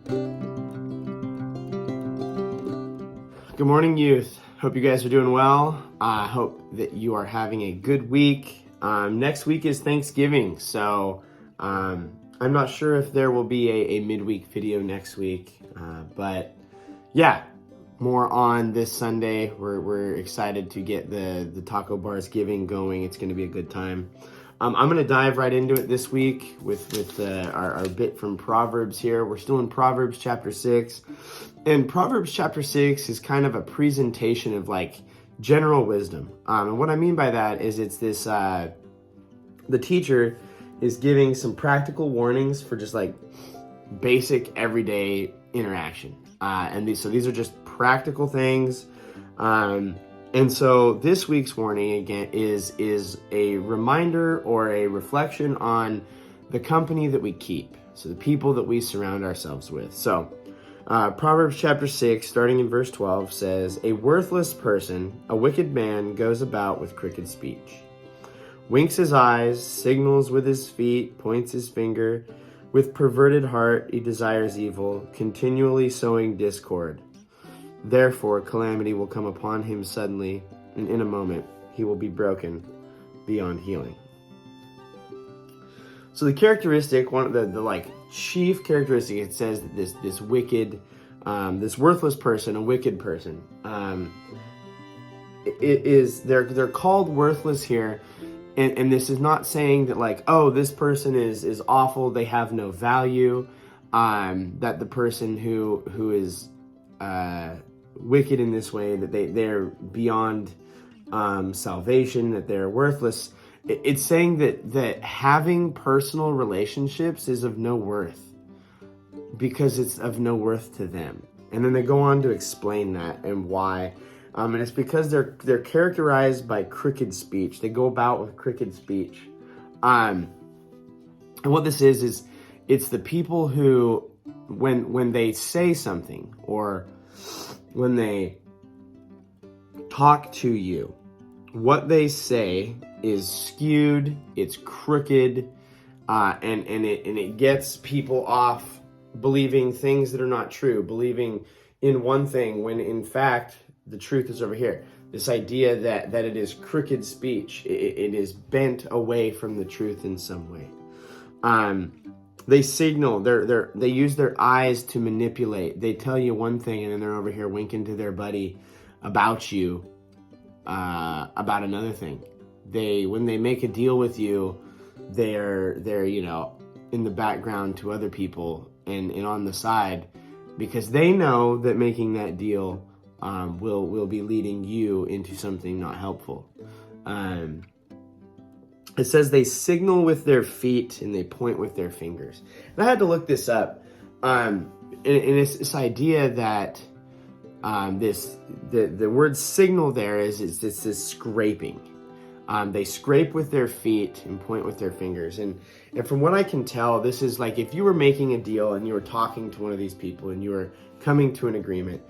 Good morning, youth. Hope you guys are doing well. I hope that you are having a good week. Next week is Thanksgiving, so I'm not sure if there will be a midweek video next week, but yeah, more on this Sunday. We're excited to get the taco bars giving going. It's going to be a good time. I'm going to dive right into it this week with our bit from Proverbs here. We're still in Proverbs chapter 6. And Proverbs chapter 6 is kind of a presentation of like general wisdom. And what I mean by that is it's this, the teacher is giving some practical warnings for just like basic everyday interaction. So these are just practical things. And so this week's warning again is a reminder or a reflection on the company that we keep. So the people that we surround ourselves with. So Proverbs chapter 6, starting in verse 12 says, "A worthless person, a wicked man, goes about with crooked speech. Winks his eyes, signals with his feet, points his finger. With perverted heart he desires evil, continually sowing discord. Therefore, calamity will come upon him suddenly, and in a moment he will be broken beyond healing." So the characteristic, one of the like chief characteristic, it says that this wicked, this worthless person, a wicked person, they're called worthless here, and this is not saying that like, oh, this person is awful, they have no value, that the person who is wicked in this way, that they're beyond salvation, that they're worthless. It's saying that having personal relationships is of no worth because it's of no worth to them. And then they go on to explain that and why. And it's because they're characterized by crooked speech. They go about with crooked speech. And what this is it's the people who, when they say something or when they talk to you, what they say is skewed, it's crooked, and it gets people off believing things that are not true, believing in one thing when in fact the truth is over here. This idea that it is crooked speech, it is bent away from the truth in some way. They signal, they use their eyes to manipulate. They tell you one thing and then they're over here winking to their buddy about you, about another thing. When they make a deal with you, they're in the background to other people and on the side, because they know that making that deal will be leading you into something not helpful. It says they signal with their feet and they point with their fingers. And I had to look this up. And it's this idea that the word signal there is this scraping. They scrape with their feet and point with their fingers. And from what I can tell, this is like if you were making a deal and you were talking to one of these people and you were coming to an agreement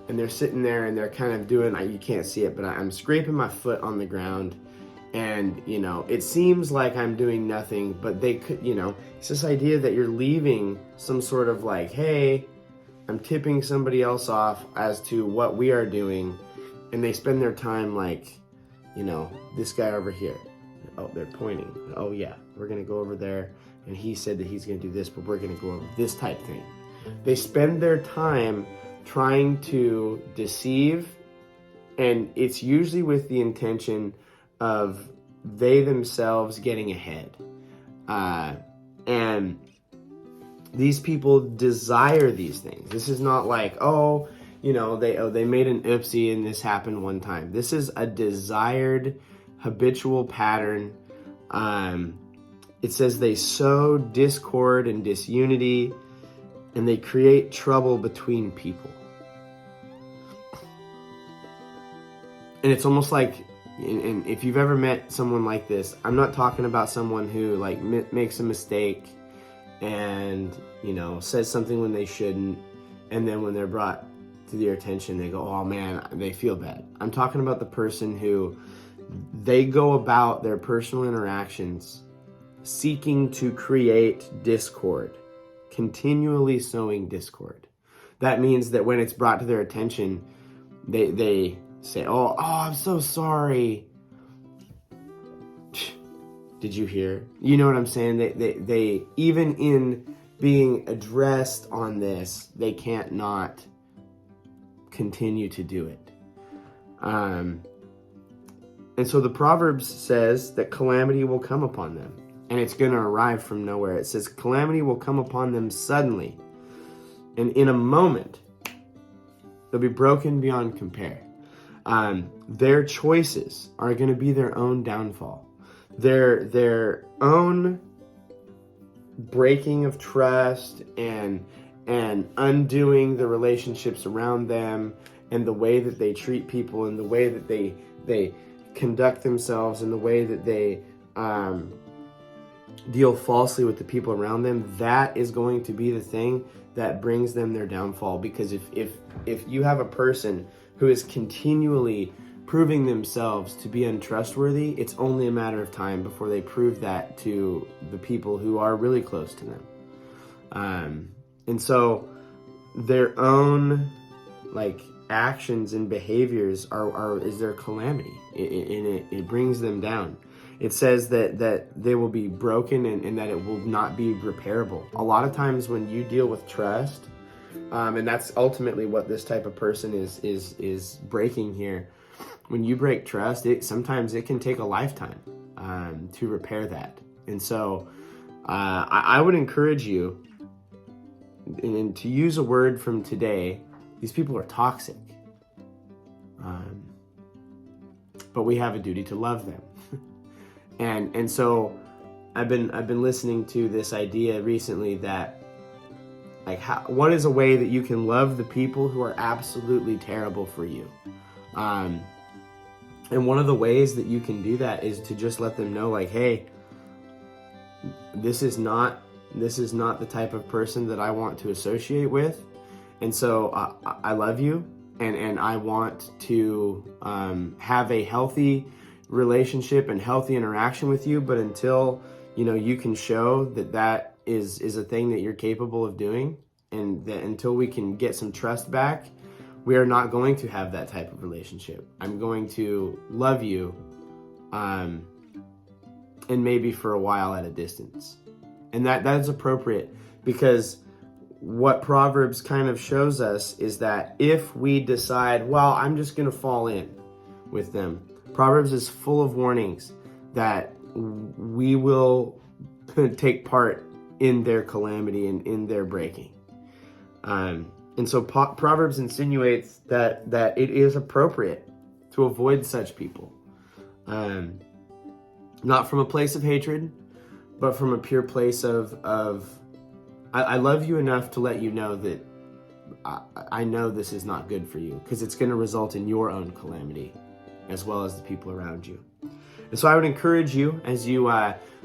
and they're sitting there and they're kind of doing, you can't see it, but I'm scraping my foot on the ground. And, it seems like I'm doing nothing, but they could, it's this idea that you're leaving some sort of like, hey, I'm tipping somebody else off as to what we are doing. And they spend their time like, this guy over here. Oh, they're pointing. Oh yeah, we're going to go over there. And he said that he's going to do this, but we're going to go over this type thing. They spend their time trying to deceive. And it's usually with the intention of they themselves getting ahead. And these people desire these things. This is not like, they made an oopsie and this happened one time. This is a desired habitual pattern. It says they sow discord and disunity and they create trouble between people. And it's almost like, and if you've ever met someone like this, I'm not talking about someone who like makes a mistake and, says something when they shouldn't. And then when they're brought to their attention, they go, oh man, they feel bad. I'm talking about the person who they go about their personal interactions seeking to create discord continually sowing discord. That means that when it's brought to their attention, they say, oh, I'm so sorry. Did you hear? You know what I'm saying? They even in being addressed on this, they can't not continue to do it. And so the Proverbs says that calamity will come upon them, and it's going to arrive from nowhere. It says calamity will come upon them suddenly, and in a moment, they'll be broken beyond compare. Their choices are going to be their own downfall. Their own breaking of trust and undoing the relationships around them, and the way that they treat people, and the way that they conduct themselves, and the way that they deal falsely with the people around them. That is going to be the thing that brings them their downfall. Because if you have a person who is continually proving themselves to be untrustworthy, it's only a matter of time before they prove that to the people who are really close to them. And so their own actions and behaviors is their calamity, and it brings them down. It says that they will be broken and that it will not be repairable. A lot of times when you deal with trust, and that's ultimately what this type of person is breaking here. When you break trust, sometimes it can take a lifetime to repair that. And so I would encourage you, and to use a word from today, these people are toxic. But we have a duty to love them. And so I've been listening to this idea recently that what is a way that you can love the people who are absolutely terrible for you? And one of the ways that you can do that is to just let them know, hey, this is not the type of person that I want to associate with. And so I love you, and I want to have a healthy relationship and healthy interaction with you. But until you can show that is a thing that you're capable of doing, and that until we can get some trust back, we are not going to have that type of relationship. I'm going to love you, and maybe for a while at a distance. And that is appropriate, because what Proverbs kind of shows us is that if we decide, well, I'm just going to fall in with them, Proverbs is full of warnings that we will take part in their calamity and in their breaking. And so Proverbs insinuates that it is appropriate to avoid such people. Not from a place of hatred, but from a pure place of I love you enough to let you know that I know this is not good for you, because it's going to result in your own calamity as well as the people around you. And so I would encourage you, as you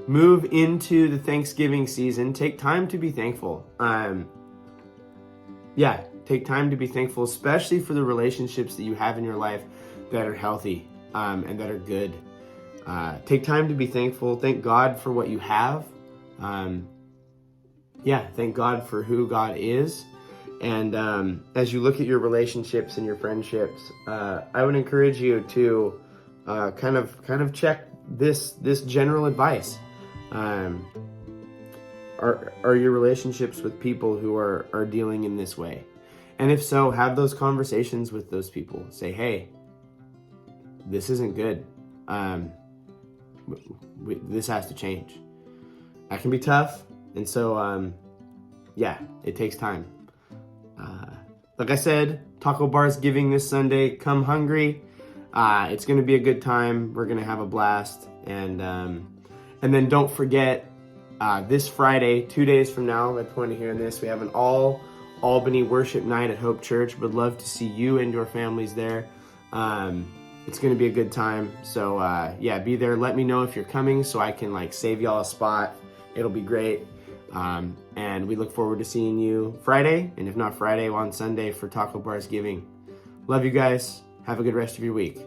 move into the Thanksgiving season, take time to be thankful. Take time to be thankful, especially for the relationships that you have in your life that are healthy and that are good. Take time to be thankful. Thank God for what you have. Thank God for who God is. And as you look at your relationships and your friendships, I would encourage you to kind of check this general advice. Are your relationships with people who are dealing in this way? And if so, have those conversations with those people. Say, hey, this isn't good. This has to change. That can be tough. And so, it takes time. Like I said, Taco Bar's giving this Sunday. Come hungry. It's going to be a good time. We're going to have a blast. And then don't forget, this Friday, 2 days from now, at the point of hearing this, we have an all Albany worship night at Hope Church. Would love to see you and your families there. It's going to be a good time. So be there. Let me know if you're coming so I can save y'all a spot. It'll be great. And we look forward to seeing you Friday, and if not Friday, on Sunday for Taco Bar's giving. Love you guys. Have a good rest of your week.